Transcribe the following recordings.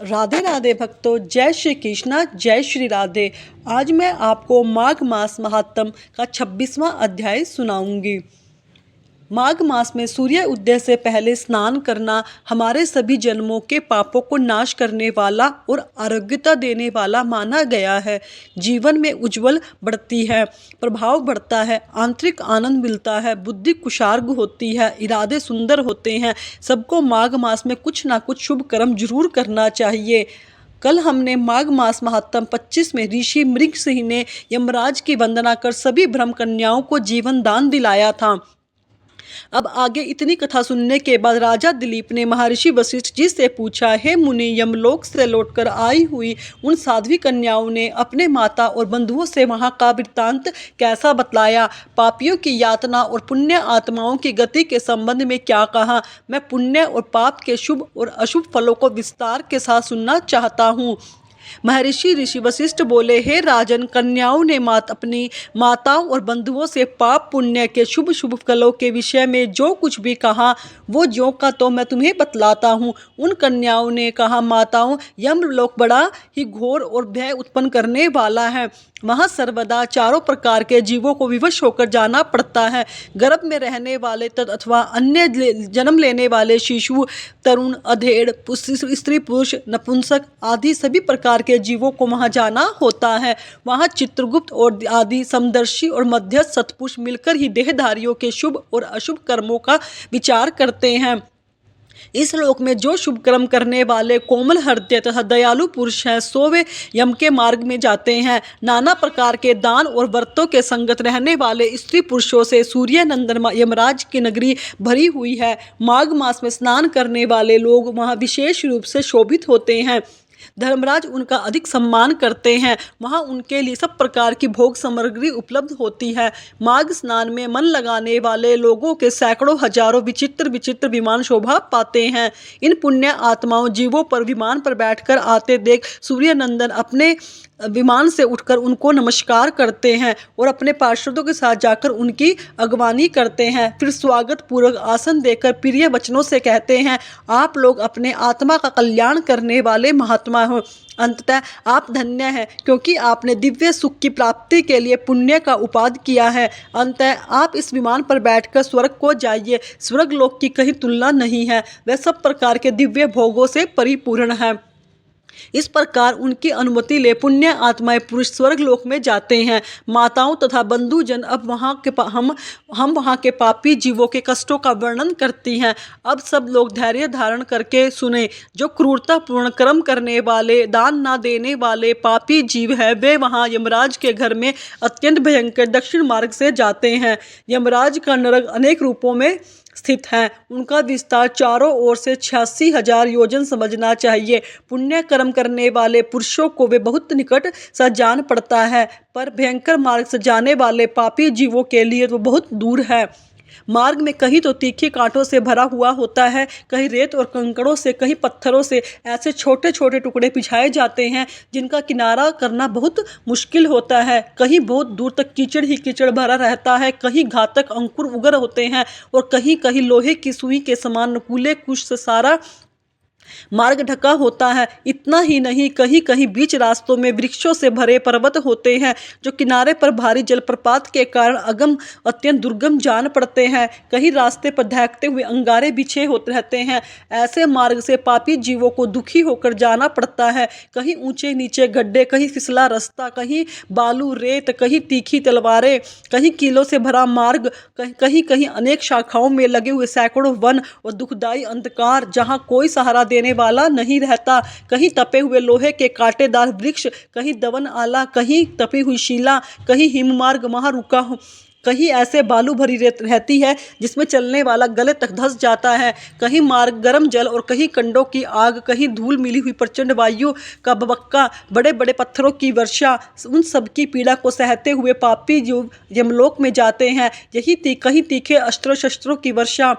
राधे राधे भक्तों, जय श्री कृष्णा, जय श्री राधे। आज मैं आपको माघ मास महात्म का 26वां अध्याय सुनाऊंगी। माघ मास में सूर्य उदय से पहले स्नान करना हमारे सभी जन्मों के पापों को नाश करने वाला और आरोग्यता देने वाला माना गया है। जीवन में उज्जवल बढ़ती है, प्रभाव बढ़ता है, आंतरिक आनंद मिलता है, बुद्धि कुशार्ग होती है, इरादे सुंदर होते हैं। सबको माघ मास में कुछ ना कुछ शुभ कर्म जरूर करना चाहिए। कल हमने माघ मास महात्म 25 में ऋषि मृग सिंह ने यमराज की वंदना कर सभी ब्रह्म कन्याओं को जीवन दान दिलाया था। अब आगे इतनी कथा सुनने के बाद राजा दिलीप ने महर्षि वशिष्ठ जी से पूछा, हे मुनि, यमलोक से लौटकर आई हुई उन साध्वी कन्याओं ने अपने माता और बंधुओं से वहां का वृत्तांत कैसा बतलाया? पापियों की यातना और पुण्य आत्माओं की गति के संबंध में क्या कहा? मैं पुण्य और पाप के शुभ और अशुभ फलों को विस्तार के साथ सुनना चाहता हूँ। महर्षि ऋषि वशिष्ठ बोले, हे राजन, कन्याओं ने अपनी माताओं और बंधुओं से पाप पुण्य के शुभ शुभ फलों के विषय में जो कुछ भी कहा वो ज्यों का तो मैं तुम्हें बतलाता हूँ। उन कन्याओं ने कहा, माताओं, यमलोक बड़ा ही घोर और भय उत्पन्न करने वाला है। वहाँ सर्वदा चारों प्रकार के जीवों को विवश होकर जाना पड़ता है। गर्भ में रहने वाले अथवा अन्य जन्म लेने वाले शिशु, तरुण, अधेड़, स्त्री, पुरुष, नपुंसक आदि सभी प्रकार के जीवों को वहाँ जाना होता है। वहाँ चित्रगुप्त और आदि समदर्शी और मध्यस्थ सतपुरुष मिलकर ही देहधारियों के शुभ और अशुभ कर्मों का विचार करते हैं। इस लोक में जो शुभ कर्म करने वाले कोमल हृदय तथा दयालु पुरुष हैं, सो वे यम के मार्ग में जाते हैं। नाना प्रकार के दान और व्रतों के संगत रहने वाले स्त्री पुरुषों से सूर्य नंदन यमराज की नगरी भरी हुई है। माघ मास में स्नान करने वाले लोग वहाँ विशेष रूप से शोभित होते हैं। धर्मराज उनका अधिक सम्मान करते हैं। वहाँ उनके लिए सब प्रकार की भोग सामग्री उपलब्ध होती है। माघ स्नान में मन लगाने वाले लोगों के सैकड़ों हजारों विचित्र विचित्र विमान शोभा पाते हैं। इन पुण्य आत्माओं जीवों पर विमान पर बैठकर आते देख सूर्य नंदन अपने विमान से उठकर उनको नमस्कार करते हैं और अपने पार्षदों के साथ जाकर उनकी अगवानी करते हैं। फिर स्वागत पूर्वक आसन देकर प्रिय वचनों से कहते हैं, आप लोग अपने आत्मा का कल्याण करने वाले महात्मा हो। अंततः आप धन्य हैं, क्योंकि आपने दिव्य सुख की प्राप्ति के लिए पुण्य का उपाद किया है। अंततः आप इस विमान पर बैठकर स्वर्ग को जाइए। स्वर्ग लोक की कहीं तुलना नहीं है, वह सब प्रकार के दिव्य भोगों से परिपूर्ण है। इस प्रकार उनकी अनुमति ले पुण्य आत्माएं पुरुष स्वर्ग लोक में जाते हैं। माताओं तथा बंधुजन अब हम वहाँ के पापी जीवों के कष्टों का वर्णन करती हैं। अब सब लोग धैर्य धारण करके सुने। जो क्रूरतापूर्ण कर्म करने वाले, दान ना देने वाले पापी जीव है, वे वहाँ यमराज के घर में अत्यंत भयंकर दक्षिण मार्ग से जाते हैं। यमराज का नरक अनेक रूपों में स्थित है। उनका विस्तार चारों ओर से 86,000 योजन समझना चाहिए। पुण्य कर्म करने वाले पुरुषों को वे बहुत निकट सा जान पड़ता है, पर भयंकर मार्ग से जाने वाले पापी जीवों के लिए वो बहुत दूर है। मार्ग में कहीं तो तीखे कांटों से भरा हुआ होता है, कहीं रेत और कंकड़ों से, कहीं पत्थरों से ऐसे छोटे छोटे टुकड़े बिछाए जाते हैं जिनका किनारा करना बहुत मुश्किल होता है। कहीं बहुत दूर तक कीचड़ ही कीचड़ भरा रहता है, कहीं घातक अंकुर उगर होते हैं और कहीं कहीं लोहे की सुई के समान नुकीले कुश से सारा मार्ग ढका होता है। इतना ही नहीं, कहीं कहीं बीच रास्तों में वृक्षों से भरे पर्वत होते हैं, जो किनारे पर भारी जलप्रपात के कारण अत्यंत दुर्गम जान पड़ते हैं। कहीं रास्ते पर दहकते हुए अंगारे बिछे होते रहते हैं। ऐसे मार्ग से पापी जीवों को दुखी होकर जाना पड़ता है। कहीं ऊंचे नीचे गड्ढे, कहीं फिसला रास्ता, कहीं बालू रेत, कहीं तीखी तलवारें, कहीं कीलों से भरा मार्ग, कहीं कहीं अनेक शाखाओं में लगे हुए सैकड़ों वन और दुखदायी अंधकार जहाँ कोई सहारा देने वाला नहीं रहता। कहीं तपे हुए लोहे के कांटेदार वृक्ष, कहीं दवन आला, कहीं तपी हुई शीला, कहीं हिममार्ग वहां रुका हो, कहीं ऐसे बालू भरी रेत रहती है जिसमें चलने वाला गले तक धंस जाता है। कहीं मार्ग गर्म जल और कहीं कंडों की आग, कहीं धूल मिली हुई प्रचंड वायु का भभक्का, बड़े बड़े पत्थरों की वर्षा। उन सब की पीड़ा को सहते हुए पापी जो यमलोक में जाते हैं। कहीं तीखे अस्त्रों शस्त्रों की वर्षा,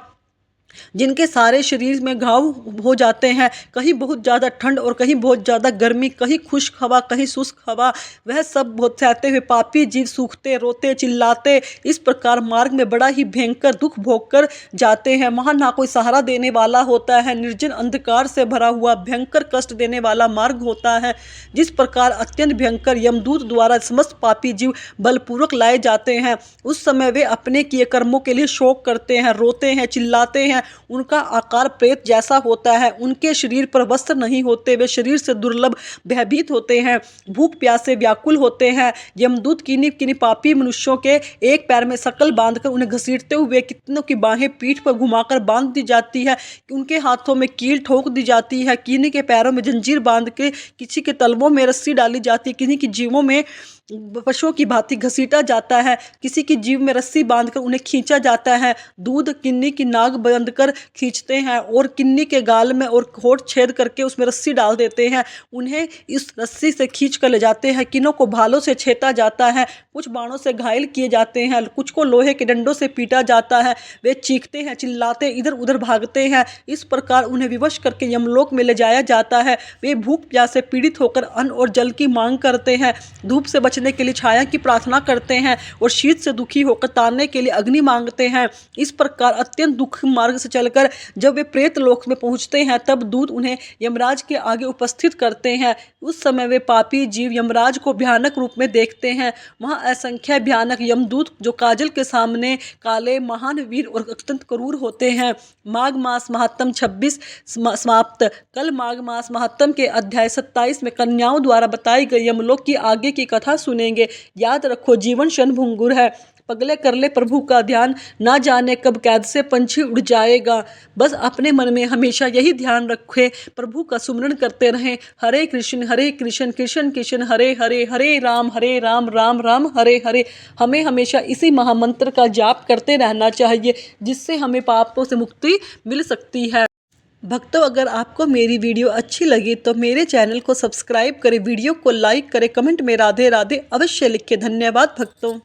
जिनके सारे शरीर में घाव हो जाते हैं, कहीं बहुत ज़्यादा ठंड और कहीं बहुत ज़्यादा गर्मी, कहीं खुश्क हवा कहीं शुष्क हवा, वह सब बहुत सहते हुए पापी जीव सूखते रोते चिल्लाते इस प्रकार मार्ग में बड़ा ही भयंकर दुख भोग कर जाते हैं। वहाँ ना कोई सहारा देने वाला होता है, निर्जन अंधकार से भरा हुआ भयंकर कष्ट देने वाला मार्ग होता है। जिस प्रकार अत्यंत भयंकर यमदूत द्वारा समस्त पापी जीव बलपूर्वक लाए जाते हैं, उस समय वे अपने किए कर्मों के लिए शोक करते हैं, रोते हैं, चिल्लाते हैं। उनका आकार प्रेत जैसा होता है, उनके शरीर पर वस्त्र नहीं होते, वे शरीर से दुर्लभ भयभीत होते हैं, भूख प्यास से व्याकुल होते हैं। यमदूत किन्हीं किन्हीं पापी मनुष्यों के एक पैर में शकल बांधकर उन्हें घसीटते हुए कितनों की बाहें पीठ पर घुमाकर बांध दी जाती है, उनके हाथों में कील ठोक दी जाती है, किन्हीं के पैरों में जंजीर बांध के किसी के तलवों में रस्सी डाली जाती है, किन्हीं की जीवों में पशुओं की भांति घसीटा जाता है, किसी की जीव में रस्सी बांधकर उन्हें खींचा जाता है। दूध किन्नी की नाक बांधकर खींचते हैं और किन्नी के गाल में और होठ छेद करके उसमें रस्सी डाल देते हैं, उन्हें इस रस्सी से खींच कर ले जाते हैं। किन्नों को भालों से छेदा जाता है, कुछ बाणों से घायल किए जाते हैं, कुछ को लोहे के डंडों से पीटा जाता है। वे चीखते हैं, चिल्लाते इधर उधर भागते हैं। इस प्रकार उन्हें विवश करके यमलोक में ले जाया जाता है। वे भूख प्यास से पीड़ित होकर अन्न और जल की मांग करते हैं, धूप से बचने के लिए छाया की प्रार्थना करते हैं और शीत से दुखी होकर तारने के लिए अग्नि मांगते हैं। इस प्रकार अत्यंत दुख मार्ग से चलकर जब वे प्रेत लोक में पहुंचते हैं, तब दूत उन्हें यमराज के आगे उपस्थित करते हैं। उस समय वे पापी जीव यमराज को भयानक रूप में देखते हैं। वहां असंख्य भयानक यमदूत जो काजल के सामने काले, महान, वीर और अत्यंत क्रूर होते हैं। माघ मास महात्म 26 समाप्त। कल माघ मास महात्म के अध्याय 27 में कन्याओं द्वारा बताई गई यमलोक की आगे की कथा सुनेंगे। याद रखो, जीवन क्षणभंगुर है, पगले कर ले प्रभु का ध्यान, ना जाने कब कैद से पंछी उड़ जाएगा। बस अपने मन में हमेशा यही ध्यान रखें, प्रभु का सुमरण करते रहें। हरे कृष्ण कृष्ण कृष्ण हरे हरे, हरे राम राम राम हरे हरे। हमें हमेशा इसी महामंत्र का जाप करते रहना चाहिए, जिससे हमें पापों से मुक्ति मिल सकती है। भक्तों, अगर आपको मेरी वीडियो अच्छी लगी तो मेरे चैनल को सब्सक्राइब करें, वीडियो को लाइक करें, कमेंट में राधे राधे अवश्य लिखें। धन्यवाद भक्तों।